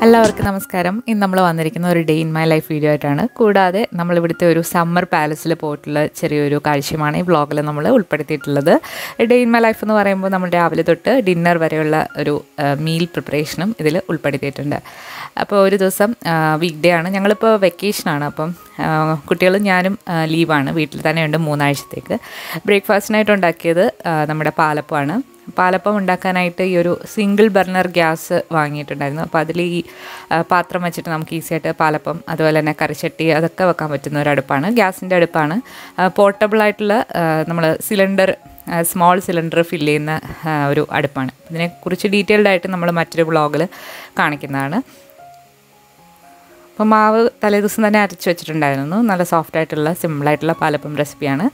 എല്ലാവർക്കും നമസ്കാരം. ഇന്ന് നമ്മൾ വന്നിരിക്കുന്ന ഒരു day in my life video ആയിട്ടാണ്. കൂടാതെ നമ്മളിവിടുത്തെ ഒരു സമ്മർ പാലസിൽ പോയിട്ടുള്ള ചെറിയൊരു കാഴ്ചയുമാണ് ഈ വ്ളോഗിൽ നമ്മൾ ഉൾപ്പെടുത്തിയിട്ടുള്ളത്. ഡേ ഇൻ മൈ ലൈഫ് എന്ന് പറയുമ്പോൾ നമ്മൾ രാവിലെ തൊട്ട് ഡിന്നർ വരെയുള്ള ഒരു മീൽ പ്രിപ്പറേഷനും ഇതിൽ ഉൾപ്പെടുത്തിയിട്ടുണ്ട്. അപ്പോൾ ഒരു ദിവസം വീക്ക് ഡേ ആണ്, ഞങ്ങളിപ്പോൾ വെക്കേഷനാണ്. അപ്പം കുട്ടികളും ഞാനും ലീവാണ്, വീട്ടിൽ തന്നെയുണ്ട് 3 ആഴ്ചത്തേക്ക്. ബ്രേക്ക്ഫാസ്റ്റിനായിട്ട് ഉണ്ടാക്കിയത് നമ്മുടെ പാലപ്പമാണ്. പാലപ്പം ഉണ്ടാക്കാനായിട്ട് ഈ ഒരു സിംഗിൾ ബർണർ ഗ്യാസ് വാങ്ങിയിട്ടുണ്ടായിരുന്നു. അപ്പോൾ അതിൽ ഈ പാത്രം വെച്ചിട്ട് നമുക്ക് ഈസിയായിട്ട് പാലപ്പം, അതുപോലെ തന്നെ കറിച്ചട്ടി അതൊക്കെ വെക്കാൻ പറ്റുന്ന ഒരു അടുപ്പാണ്. ഗ്യാസിൻ്റെ അടുപ്പാണ്. പോർട്ടബിളായിട്ടുള്ള നമ്മൾ സിലിണ്ടർ, സ്മോൾ സിലിണ്ടർ ഫില്ല് ചെയ്യുന്ന ഒരു അടുപ്പാണ്. ഇതിനെക്കുറിച്ച് ഡീറ്റെയിൽഡായിട്ട് നമ്മൾ മറ്റൊരു വ്ളോഗിൽ കാണിക്കുന്നതാണ്. അപ്പോൾ മാവ് തലേദിവസം തന്നെ അരച്ച് വെച്ചിട്ടുണ്ടായിരുന്നു. നല്ല സോഫ്റ്റായിട്ടുള്ള സിമ്പിളായിട്ടുള്ള പാലപ്പം റെസിപ്പിയാണ്.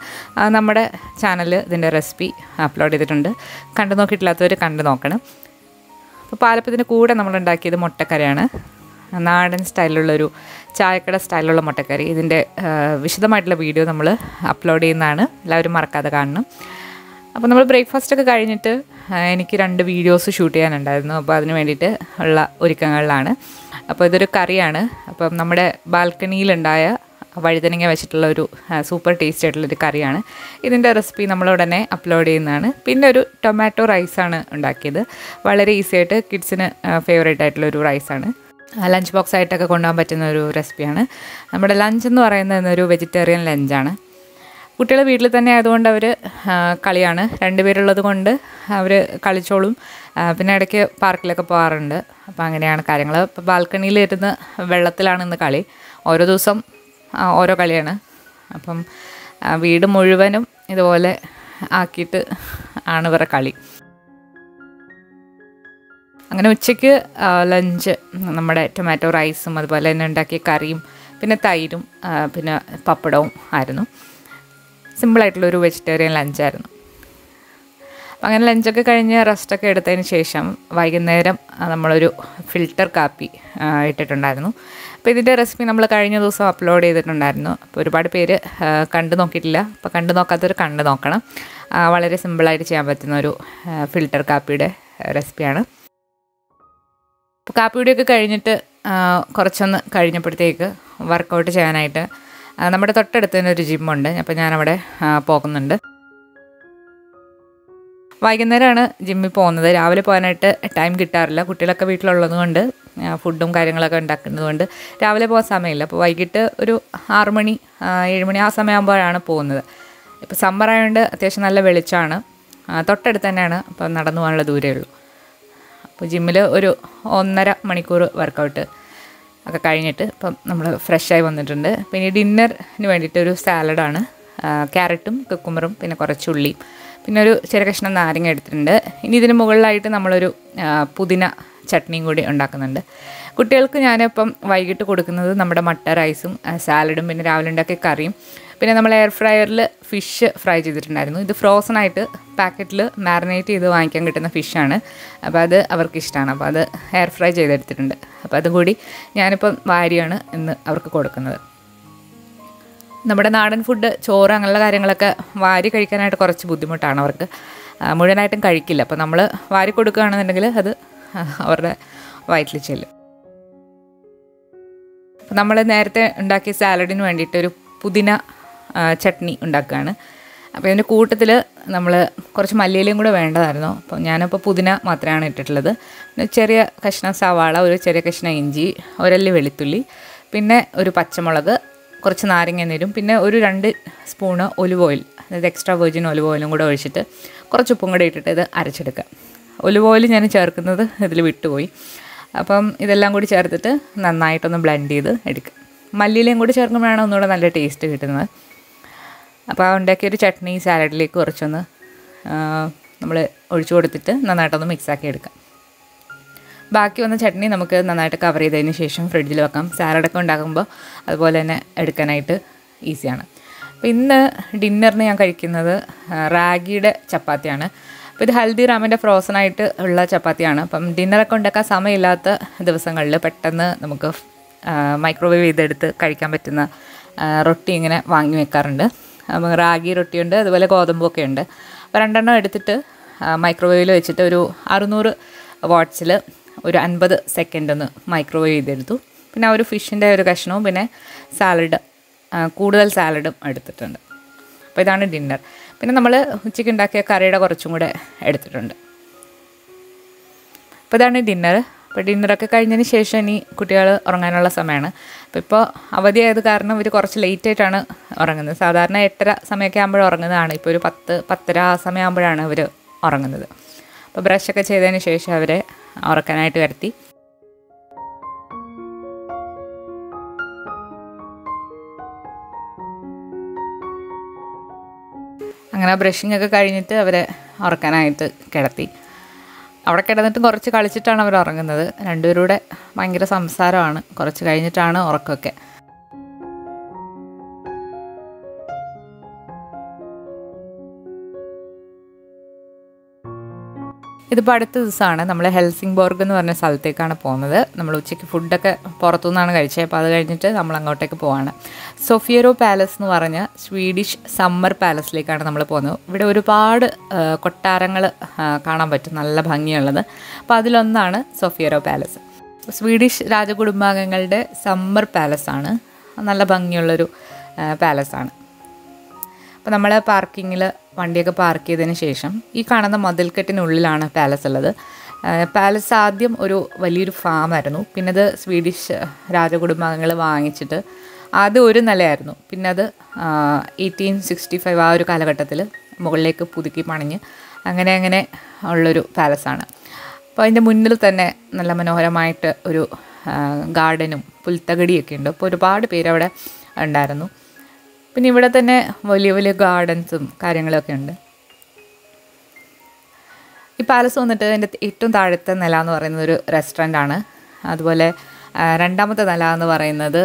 നമ്മുടെ ചാനലിൽ ഇതിൻ്റെ റെസിപ്പി അപ്ലോഡ് ചെയ്തിട്ടുണ്ട്. കണ്ടു നോക്കിയിട്ടില്ലാത്തവർ കണ്ടു നോക്കണം. അപ്പോൾ പാലപ്പത്തിൻ്റെ കൂടെ നമ്മളുണ്ടാക്കിയത് മുട്ടക്കറിയാണ്. നാടൻ സ്റ്റൈലിലുള്ളൊരു ചായക്കട സ്റ്റൈലിലുള്ള മുട്ടക്കറി. ഇതിൻ്റെ വിശദമായിട്ടുള്ള വീഡിയോ നമ്മൾ അപ്ലോഡ് ചെയ്യുന്നതാണ്, എല്ലാവരും മറക്കാതെ കാണണം. അപ്പോൾ നമ്മൾ ബ്രേക്ക്ഫാസ്റ്റൊക്കെ കഴിഞ്ഞിട്ട് എനിക്ക് 2 വീഡിയോസ് ഷൂട്ട് ചെയ്യാനുണ്ടായിരുന്നു. അപ്പോൾ അതിന് വേണ്ടിയിട്ട് ഉള്ള ഒരുക്കങ്ങളിലാണ്. അപ്പോൾ ഇതൊരു കറിയാണ്. അപ്പം നമ്മുടെ ബാൽക്കണിയിലുണ്ടായ വഴുതനങ്ങ വെച്ചിട്ടുള്ള ഒരു സൂപ്പർ ടേസ്റ്റി ആയിട്ടുള്ളൊരു കറിയാണ്. ഇതിൻ്റെ റെസിപ്പി നമ്മൾ ഉടനെ അപ്ലോഡ് ചെയ്യുന്നതാണ്. പിന്നെ ഒരു ടൊമാറ്റോ റൈസാണ് ഉണ്ടാക്കിയത്. വളരെ ഈസി ആയിട്ട് കിഡ്സിന് ഫേവറേറ്റ് ആയിട്ടുള്ളൊരു റൈസാണ്. ലഞ്ച് ബോക്സ് ആയിട്ടൊക്കെ കൊണ്ടുപോകാൻ പറ്റുന്ന ഒരു റെസിപ്പിയാണ്. നമ്മുടെ ലഞ്ച് എന്ന് പറയുന്നത് ഒരു വെജിറ്റേറിയൻ ലഞ്ചാണ്. കുട്ടികൾ വീട്ടിൽ തന്നെ ആയതുകൊണ്ട് അവർ കളിയാണ്. 2 പേരുള്ളത് കൊണ്ട് അവർ കളിച്ചോളും. പിന്നെ ഇടയ്ക്ക് പാർക്കിലൊക്കെ പോകാറുണ്ട്. അപ്പോൾ അങ്ങനെയാണ് കാര്യങ്ങൾ. ഇപ്പോൾ ബാൽക്കണിയിലിരുന്ന് വെള്ളത്തിലാണ് ഇന്ന് കളി. ഓരോ ദിവസം ഓരോ കളിയാണ്. അപ്പം വീട് മുഴുവനും ഇതുപോലെ ആക്കിയിട്ട് ആണ് ഇവരുടെ കളി. അങ്ങനെ ഉച്ചയ്ക്ക് ലഞ്ച് നമ്മുടെ ടൊമാറ്റോ റൈസും അതുപോലെ തന്നെ ഉണ്ടാക്കിയ കറിയും പിന്നെ തൈരും പിന്നെ പപ്പടവും ആയിരുന്നു. സിമ്പിളായിട്ടുള്ളൊരു വെജിറ്റേറിയൻ ലഞ്ചായിരുന്നു. അപ്പം അങ്ങനെ ലഞ്ചൊക്കെ കഴിഞ്ഞ് റെസ്റ്റൊക്കെ എടുത്തതിന് ശേഷം വൈകുന്നേരം നമ്മളൊരു ഫിൽറ്റർ കാപ്പി ഇട്ടിട്ടുണ്ടായിരുന്നു. അപ്പോൾ ഇതിൻ്റെ റെസിപ്പി നമ്മൾ കഴിഞ്ഞ ദിവസം അപ്ലോഡ് ചെയ്തിട്ടുണ്ടായിരുന്നു. അപ്പോൾ ഒരുപാട് പേര് കണ്ടു നോക്കിയിട്ടില്ല. അപ്പോൾ കണ്ടു നോക്കാത്തവർ കണ്ടു നോക്കണം. വളരെ സിമ്പിളായിട്ട് ചെയ്യാൻ പറ്റുന്ന ഒരു ഫിൽറ്റർ കാപ്പിയുടെ റെസിപ്പിയാണ്. അപ്പോൾ കാപ്പിയുടെയൊക്കെ കഴിഞ്ഞിട്ട് കുറച്ചൊന്ന് കഴിഞ്ഞപ്പോഴത്തേക്ക് വർക്കൗട്ട് ചെയ്യാനായിട്ട് നമ്മുടെ തൊട്ടടുത്ത് തന്നെ ഒരു ജിമ്മുണ്ട്. അപ്പോൾ ഞാനവിടെ പോകുന്നുണ്ട്. വൈകുന്നേരമാണ് ജിമ്മിൽ പോകുന്നത്. രാവിലെ പോകാനായിട്ട് ടൈം കിട്ടാറില്ല. കുട്ടികളൊക്കെ വീട്ടിലുള്ളത് കൊണ്ട് ഫുഡും കാര്യങ്ങളൊക്കെ ഉണ്ടാക്കുന്നത് കൊണ്ട് രാവിലെ പോകാൻ സമയമില്ല. അപ്പോൾ വൈകിട്ട് ഒരു 6 മണി 7 മണി ആ സമയമാകുമ്പോഴാണ് പോകുന്നത്. ഇപ്പോൾ സമ്മർ ആയതുകൊണ്ട് അത്യാവശ്യം നല്ല വെളിച്ചമാണ്. തൊട്ടടുത്ത് തന്നെയാണ്. അപ്പോൾ നടന്നു പോകാനുള്ള ദൂരമേ ഉള്ളൂ. അപ്പോൾ ജിമ്മിൽ ഒരു 1.5 മണിക്കൂർ വർക്കൗട്ട് ഒക്കെ കഴിഞ്ഞിട്ട് ഇപ്പം നമ്മൾ ഫ്രഷായി വന്നിട്ടുണ്ട്. പിന്നെ ഡിന്നറിന് വേണ്ടിയിട്ട് ഒരു സാലഡാണ്. ക്യാരറ്റും കുക്കുമ്പറും പിന്നെ കുറച്ച് ഉള്ളിയും പിന്നെ ഒരു ചെറിയ കഷ്ണം നാരങ്ങ എടുത്തിട്ടുണ്ട്. ഇനി ഇതിന് മുകളിലായിട്ട് നമ്മളൊരു പുതിന ചട്നിയും കൂടി ഉണ്ടാക്കുന്നുണ്ട്. കുട്ടികൾക്ക് ഞാനിപ്പം വൈകിട്ട് കൊടുക്കുന്നത് നമ്മുടെ മട്ട റൈസും സാലഡും പിന്നെ രാവിലെ ഉണ്ടാക്കിയ കറിയും പിന്നെ നമ്മൾ എയർ ഫ്രയറിൽ ഫിഷ് ഫ്രൈ ചെയ്തിട്ടുണ്ടായിരുന്നു. ഇത് ഫ്രോസൺ ആയിട്ട് പാക്കറ്റിൽ മാരിനേറ്റ് ചെയ്ത് വാങ്ങിക്കാൻ കിട്ടുന്ന ഫിഷാണ്. അപ്പോൾ അത് അവർക്കിഷ്ടമാണ്. അപ്പോൾ അത് എയർ ഫ്രൈ ചെയ്തെടുത്തിട്ടുണ്ട്. അപ്പോൾ അതുകൂടി ഞാനിപ്പം വാരിയാണ് ഇന്ന് അവർക്ക് കൊടുക്കുന്നത്. നമ്മുടെ നാടൻ ഫുഡ്, ചോറ് അങ്ങനെയുള്ള കാര്യങ്ങളൊക്കെ വാരി കഴിക്കാനായിട്ട് കുറച്ച് ബുദ്ധിമുട്ടാണ് അവർക്ക്. മുഴുവനായിട്ടും കഴിക്കില്ല. അപ്പോൾ നമ്മൾ വാരി കൊടുക്കുകയാണെന്നുണ്ടെങ്കിൽ അത് അവരുടെ വയറ്റിൽ ചെല്ലും. അപ്പോൾ നമ്മൾ നേരത്തെ ഉണ്ടാക്കിയ സാലഡിന് വേണ്ടിയിട്ട് ഒരു പുതിന ചട്നി ഉണ്ടാക്കുകയാണ്. അപ്പോൾ ഇതിൻ്റെ കൂട്ടത്തിൽ നമ്മൾ കുറച്ച് മല്ലിയിലയും കൂടെ വേണ്ടതായിരുന്നു. അപ്പോൾ ഞാനിപ്പോൾ പുതിന മാത്രമാണ് ഇട്ടിട്ടുള്ളത്. പിന്നെ ചെറിയ കഷ്ണം സവാള, ഒരു ചെറിയ കഷ്ണം ഇഞ്ചി, ഒരല്ലി വെളുത്തുള്ളി, പിന്നെ ഒരു പച്ചമുളക്, കുറച്ച് നാരങ്ങ നീരും, പിന്നെ ഒരു 2 സ്പൂണ് ഒലിവ് ഓയിൽ, അതായത് എക്സ്ട്രാ വെർജിൻ ഒലിവ് ഓയിലും കൂടെ ഒഴിച്ചിട്ട് കുറച്ച് ഉപ്പും കൂടെ ഇട്ടിട്ട് ഇത് അരച്ചെടുക്കുക. ഒലിവ് ഓയിൽ ഞാൻ ചേർക്കുന്നത് ഇതിൽ വിട്ടുപോയി. അപ്പം ഇതെല്ലാം കൂടി ചേർത്തിട്ട് നന്നായിട്ടൊന്ന് ബ്ലെൻഡ് ചെയ്ത് എടുക്കുക. മല്ലിയിലയും കൂടി ചേർക്കുമ്പോഴാണ് ഒന്നുകൂടെ നല്ല ടേസ്റ്റ് കിട്ടുന്നത്. അപ്പോൾ ഉണ്ടാക്കിയൊരു ചട്നി സാലഡിലേക്ക് കുറച്ചൊന്ന് നമ്മൾ ഒഴിച്ചു കൊടുത്തിട്ട് നന്നായിട്ടൊന്ന് മിക്സാക്കി എടുക്കാം. ബാക്കി വന്ന ചട്നി നമുക്ക് നന്നായിട്ട് കവർ ചെയ്തതിന് ശേഷം ഫ്രിഡ്ജിൽ വെക്കാം. സാലഡൊക്കെ ഉണ്ടാക്കുമ്പോൾ അതുപോലെ തന്നെ എടുക്കാനായിട്ട് ഈസിയാണ്. അപ്പോൾ ഇന്ന് ഡിന്നറിന് ഞാൻ കഴിക്കുന്നത് റാഗിയുടെ ചപ്പാത്തിയാണ്. അപ്പോൾ ഇത് ഹൽദിറാമിൻ്റെ ഫ്രോസണായിട്ട് ഉള്ള ചപ്പാത്തിയാണ്. അപ്പം ഡിന്നറൊക്കെ ഉണ്ടാക്കാൻ സമയമില്ലാത്ത ദിവസങ്ങളിൽ പെട്ടെന്ന് നമുക്ക് മൈക്രോവേവ് ചെയ്തെടുത്ത് കഴിക്കാൻ പറ്റുന്ന റൊട്ടി ഇങ്ങനെ വാങ്ങി വെക്കാറുണ്ട്. റാഗി റൊട്ടിയുണ്ട്, അതുപോലെ ഗോതമ്പൊക്കെ ഉണ്ട്. അപ്പോൾ 2 എടുത്തിട്ട് മൈക്രോവേവിൽ വെച്ചിട്ട് ഒരു 600 വാട്ട്സിൽ ഒരു 50 സെക്കൻഡ് ഒന്ന് മൈക്രോവേവ് ചെയ്തെടുത്തു. പിന്നെ ഒരു ഫിഷിൻ്റെ ഒരു കഷ്ണവും പിന്നെ സാലഡ്, കൂടുതൽ സാലഡും എടുത്തിട്ടുണ്ട്. അപ്പോൾ ഇതാണ് ഡിന്നർ. പിന്നെ നമ്മൾ ഉച്ചയ്ക്ക് ഉണ്ടാക്കിയ കറിയുടെ കുറച്ചും കൂടെ എടുത്തിട്ടുണ്ട്. അപ്പോൾ ഇതാണ് ഡിന്നർ. അപ്പോൾ ഡിന്നറൊക്കെ കഴിഞ്ഞതിന് ശേഷം ഇനി കുട്ടികൾ ഉറങ്ങാനുള്ള സമയമാണ്. അപ്പോൾ ഇപ്പോൾ അവധിയായത് കാരണം ഇവർ കുറച്ച് ലേറ്റായിട്ടാണ് ഉറങ്ങുന്നത്. സാധാരണ 8:30 സമയമൊക്കെ ആകുമ്പോഴും ഉറങ്ങുന്നതാണ്. ഇപ്പോൾ ഒരു 10-10:30 ആ സമയമാകുമ്പോഴാണ് അവർ ഉറങ്ങുന്നത്. അപ്പോൾ ബ്രഷൊക്കെ ചെയ്തതിന് ശേഷം അവരെ ഉറക്കാനായിട്ട് കിടത്തി. അങ്ങനെ ബ്രഷിംഗ് ഒക്കെ കഴിഞ്ഞിട്ട് അവരെ ഉറക്കാനായിട്ട് കിടത്തി. അവിടെ കിടന്നിട്ട് കുറച്ച് കളിച്ചിട്ടാണ് അവർ ഉറങ്ങുന്നത്. രണ്ടുപേരും കൂടെ ഭയങ്കര സംസാരമാണ്. കുറച്ച് കഴിഞ്ഞിട്ടാണ് ഉറക്കമൊക്കെ. ഇതിപ്പോൾ അടുത്ത ദിവസമാണ്. നമ്മൾ ഹെൽസിംഗ്ബോർഗ് എന്ന് പറഞ്ഞ സ്ഥലത്തേക്കാണ് പോകുന്നത്. നമ്മൾ ഉച്ചയ്ക്ക് ഫുഡൊക്കെ പുറത്തുനിന്നാണ് കഴിച്ചത്. അപ്പോൾ അത് കഴിഞ്ഞിട്ട് നമ്മൾ അങ്ങോട്ടേക്ക് പോവാണ്. സൊഫിയറോ പാലസ് എന്ന് പറഞ്ഞ സ്വീഡിഷ് സമ്മർ പാലസിലേക്കാണ് നമ്മൾ പോകുന്നത്. ഇവിടെ ഒരുപാട് കൊട്ടാരങ്ങൾ കാണാൻ പറ്റും, നല്ല ഭംഗിയുള്ളത്. അപ്പോൾ അതിലൊന്നാണ് സൊഫിയറോ പാലസ്. സ്വീഡിഷ് രാജകുടുംബാംഗങ്ങളുടെ സമ്മർ പാലസാണ്. നല്ല ഭംഗിയുള്ളൊരു പാലസാണ്. അപ്പോൾ നമ്മൾ പാർക്കിങ്ങിൽ വണ്ടിയൊക്കെ പാർക്ക് ചെയ്തതിന് ശേഷം ഈ കാണുന്ന മതിൽക്കെട്ടിനുള്ളിലാണ് പാലസ് ഉള്ളത്. പാലസ് ആദ്യം ഒരു വലിയൊരു ഫാമായിരുന്നു. പിന്നെ അത് സ്വീഡിഷ് രാജകുടുംബാംഗങ്ങൾ വാങ്ങിച്ചിട്ട് ആദ്യം ഒരു നിലയായിരുന്നു. പിന്നെ അത് 1865 ആ ഒരു കാലഘട്ടത്തിൽ മുകളിലേക്ക് പുതുക്കി പണിഞ്ഞ് അങ്ങനെ ഉള്ളൊരു പാലസാണ്. അപ്പോൾ അതിൻ്റെ മുന്നിൽ തന്നെ നല്ല മനോഹരമായിട്ട് ഒരു ഗാർഡനും പുൽത്തകടിയൊക്കെ ഉണ്ട്. അപ്പോൾ ഒരുപാട് പേരവിടെ ഉണ്ടായിരുന്നു. പിന്നെ ഇവിടെ തന്നെ വലിയ വലിയ ഗാർഡൻസും കാര്യങ്ങളൊക്കെ ഉണ്ട്. ഈ പാലസ് വന്നിട്ട് അതിൻ്റെ ഏറ്റവും താഴത്തെ നില എന്ന് പറയുന്നത് ഒരു റെസ്റ്റോറൻ്റാണ്. അതുപോലെ രണ്ടാമത്തെ നില എന്ന് പറയുന്നത്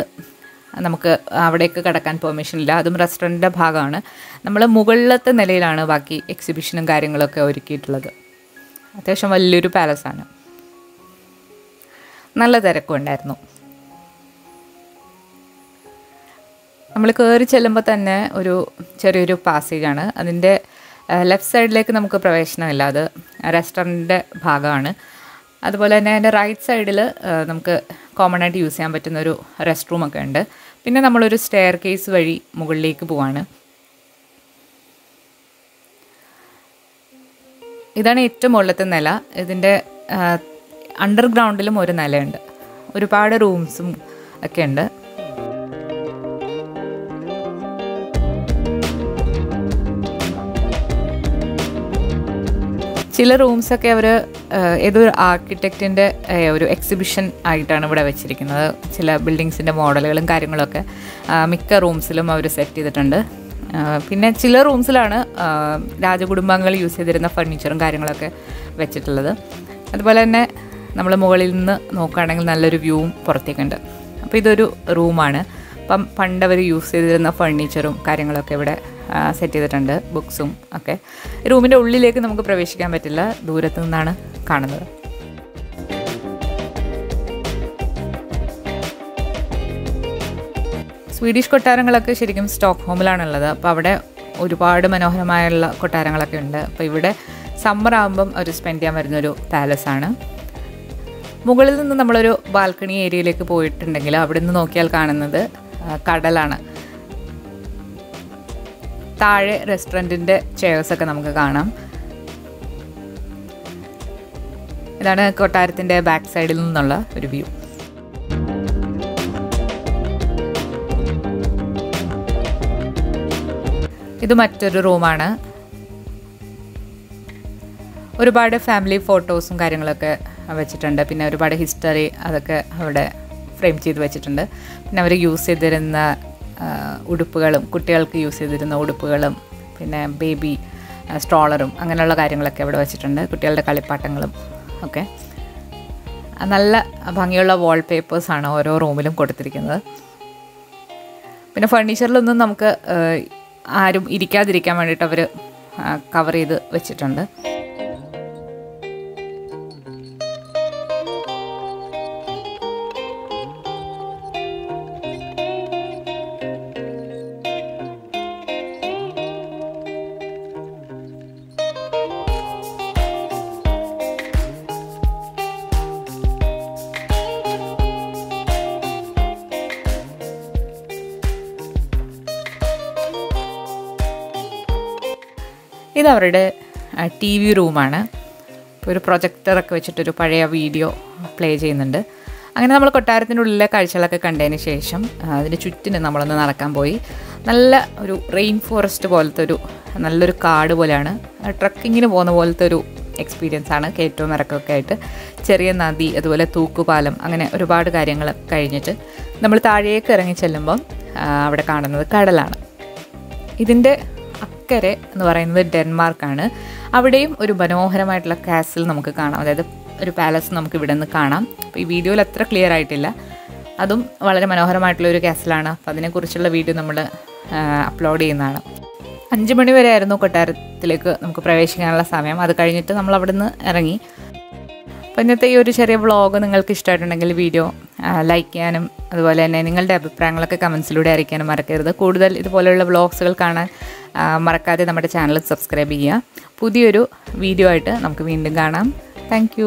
നമുക്ക് അവിടേക്ക് കിടക്കാൻ പെർമിഷൻ ഇല്ല. അതും റെസ്റ്റോറൻറ്റിൻ്റെ ഭാഗമാണ്. നമ്മൾ മുകളിലത്തെ നിലയിലാണ് ബാക്കി എക്സിബിഷനും കാര്യങ്ങളൊക്കെ ഒരുക്കിയിട്ടുള്ളത്. അത്യാവശ്യം വലിയൊരു പാലസാണ്. നല്ല തിരക്കും ഉണ്ടായിരുന്നു. നമ്മൾ കയറി ചെല്ലുമ്പോൾ തന്നെ ഒരു ചെറിയൊരു പാസേജാണ്. അതിൻ്റെ ലെഫ്റ്റ് സൈഡിലേക്ക് നമുക്ക് പ്രവേശനമില്ല. അത് റെസ്റ്റോറൻറ്റിൻ്റെ ഭാഗമാണ്. അതുപോലെ തന്നെ അതിൻ്റെ റൈറ്റ് സൈഡിൽ നമുക്ക് കോമൺ ആയിട്ട് യൂസ് ചെയ്യാൻ പറ്റുന്നൊരു റെസ്റ്റ് റൂമൊക്കെ ഉണ്ട്. പിന്നെ നമ്മളൊരു സ്റ്റെയർ കേസ് വഴി മുകളിലേക്ക് പോവാണ്. ഇതാണ് ഏറ്റവും മുകളിലത്തെ നില. ഇതിൻ്റെ അണ്ടർഗ്രൗണ്ടിലും ഒരു നിലയുണ്ട്. ഒരുപാട് റൂംസും ഒക്കെ ഉണ്ട്. ചില റൂംസൊക്കെ അവർ ഏതൊരു ആർക്കിടെക്റ്റിൻ്റെ ഒരു എക്സിബിഷൻ ആയിട്ടാണ് ഇവിടെ വെച്ചിരിക്കുന്നത്. ചില ബിൽഡിങ്സിൻ്റെ മോഡലുകളും കാര്യങ്ങളൊക്കെ മിക്ക റൂംസിലും അവർ സെറ്റ് ചെയ്തിട്ടുണ്ട്. പിന്നെ ചില റൂംസിലാണ് രാജകുടുംബാംഗങ്ങൾ യൂസ് ചെയ്തിരുന്ന ഫർണിച്ചറും കാര്യങ്ങളൊക്കെ വെച്ചിട്ടുള്ളത്. അതുപോലെ തന്നെ നമ്മൾ മുകളിൽ നിന്ന് നോക്കുകയാണെങ്കിൽ നല്ലൊരു വ്യൂവും പുറത്തേക്കുണ്ട്. അപ്പോൾ ഇതൊരു റൂമാണ്. അപ്പം പണ്ട് അവർ യൂസ് ചെയ്തിരുന്ന ഫർണിച്ചറും കാര്യങ്ങളൊക്കെ ഇവിടെ സെറ്റ് ചെയ്തിട്ടുണ്ട്, ബുക്സും ഒക്കെ. റൂമിൻ്റെ ഉള്ളിലേക്ക് നമുക്ക് പ്രവേശിക്കാൻ പറ്റില്ല, ദൂരത്ത് നിന്നാണ് കാണുന്നത്. സ്വീഡിഷ് കൊട്ടാരങ്ങളൊക്കെ ശരിക്കും സ്റ്റോക്ക്ഹോമിലാണുള്ളത്. അപ്പോൾ അവിടെ ഒരുപാട് മനോഹരമായുള്ള കൊട്ടാരങ്ങളൊക്കെ ഉണ്ട്. അപ്പോൾ ഇവിടെ സമ്മർ ആകുമ്പം ഒരു സ്പെൻഡ് ചെയ്യാൻ വരുന്നൊരു പാലസാണ്. മുകളിൽ നിന്ന് നമ്മളൊരു ബാൽക്കണി ഏരിയയിലേക്ക് പോയിട്ടുണ്ടെങ്കിൽ അവിടെ നിന്ന് നോക്കിയാൽ കാണുന്നത് കടലാണ്. താഴെ റെസ്റ്റോറൻറ്റിൻ്റെ ചെയർസൊക്കെ നമുക്ക് കാണാം. ഇതാണ് കൊട്ടാരത്തിൻ്റെ ബാക്ക് സൈഡിൽ നിന്നുള്ള ഒരു വ്യൂ. ഇത് മറ്റൊരു റൂമാണ്. ഒരുപാട് ഫാമിലി ഫോട്ടോസും കാര്യങ്ങളൊക്കെ വെച്ചിട്ടുണ്ട്. പിന്നെ ഒരുപാട് ഹിസ്റ്ററി അതൊക്കെ അവിടെ ഫ്രെയിം ചെയ്ത് വെച്ചിട്ടുണ്ട്. പിന്നെ അവർ യൂസ് ചെയ്തിരുന്ന ഉടുപ്പുകളും, കുട്ടികൾക്ക് യൂസ് ചെയ്തിരുന്ന ഉടുപ്പുകളും, പിന്നെ ബേബി സ്ട്രോളറും അങ്ങനെയുള്ള കാര്യങ്ങളൊക്കെ അവിടെ വെച്ചിട്ടുണ്ട്. കുട്ടികളുടെ കളിപ്പാട്ടങ്ങളും ഒക്കെ. നല്ല ഭംഗിയുള്ള വാൾപേപ്പേഴ്സാണ് ഓരോ റൂമിലും കൊടുത്തിരിക്കുന്നത്. പിന്നെ ഫർണിച്ചറിലൊന്നും നമുക്ക് ആരും ഇരിക്കാതിരിക്കാൻ വേണ്ടിയിട്ട് അവർ കവർ ചെയ്ത് വെച്ചിട്ടുണ്ട്. ഇതവരുടെ TV റൂമാണ്. ഒരു പ്രൊജക്ടറൊക്കെ വെച്ചിട്ടൊരു പഴയ വീഡിയോ പ്ലേ ചെയ്യുന്നുണ്ട്. അങ്ങനെ നമ്മൾ കൊട്ടാരത്തിൻ്റെ ഉള്ളിലെ കാഴ്ചകളൊക്കെ കണ്ടതിന് ശേഷം അതിന് ചുറ്റിന് നമ്മളൊന്ന് നടക്കാൻ പോയി. നല്ല ഒരു റെയിൻ ഫോറസ്റ്റ് പോലത്തെ ഒരു നല്ലൊരു കാട് പോലെയാണ്. ട്രക്കിങ്ങിന് പോകുന്ന പോലത്തെ ഒരു എക്സ്പീരിയൻസ് ആണ്. കയറ്റവും ഇറക്കമൊക്കെ ആയിട്ട് ചെറിയ നദി, അതുപോലെ തൂക്കുപാലം, അങ്ങനെ ഒരുപാട് കാര്യങ്ങൾ കഴിഞ്ഞിട്ട് നമ്മൾ താഴേക്ക് ഇറങ്ങി ചെല്ലുമ്പം അവിടെ കാണുന്നത് കടലാണ്. ഇതിൻ്റെ അക്കരെ എന്ന് പറയുന്നത് ഡെൻമാർക്കാണ്. അവിടെയും ഒരു മനോഹരമായിട്ടുള്ള കാസിൽ നമുക്ക് കാണാം. അതായത് ഒരു പാലസ് നമുക്ക് ഇവിടെ നിന്ന് കാണാം. അപ്പോൾ ഈ വീഡിയോയിൽ അത്ര ക്ലിയർ ആയിട്ടില്ല. അതും വളരെ മനോഹരമായിട്ടുള്ള ഒരു കാസിലാണ്. അപ്പോൾ അതിനെക്കുറിച്ചുള്ള വീഡിയോ നമ്മൾ അപ്ലോഡ് ചെയ്യുന്നതാണ്. 5 മണി വരെ ആയിരുന്നു കൊട്ടാരത്തിലേക്ക് നമുക്ക് പ്രവേശിക്കാനുള്ള സമയം. അത് കഴിഞ്ഞിട്ട് നമ്മൾ അവിടെ നിന്ന് ഇറങ്ങി. അപ്പോൾ ഇന്നത്തെ ഈ ഒരു ചെറിയ വ്ളോഗ് നിങ്ങൾക്ക് ഇഷ്ടമായിട്ടുണ്ടെങ്കിൽ വീഡിയോ ലൈക്ക് ചെയ്യാനും അതുപോലെ തന്നെ നിങ്ങളുടെ അഭിപ്രായങ്ങളൊക്കെ കമൻസിലൂടെ അറിയിക്കാനും മറക്കരുത്. കൂടുതൽ ഇതുപോലെയുള്ള വ്ളോഗ്സുകൾ കാണാൻ മറക്കാതെ നമ്മുടെ ചാനൽ സബ്സ്ക്രൈബ് ചെയ്യുക. പുതിയൊരു വീഡിയോ ആയിട്ട് നമുക്ക് വീണ്ടും കാണാം. താങ്ക്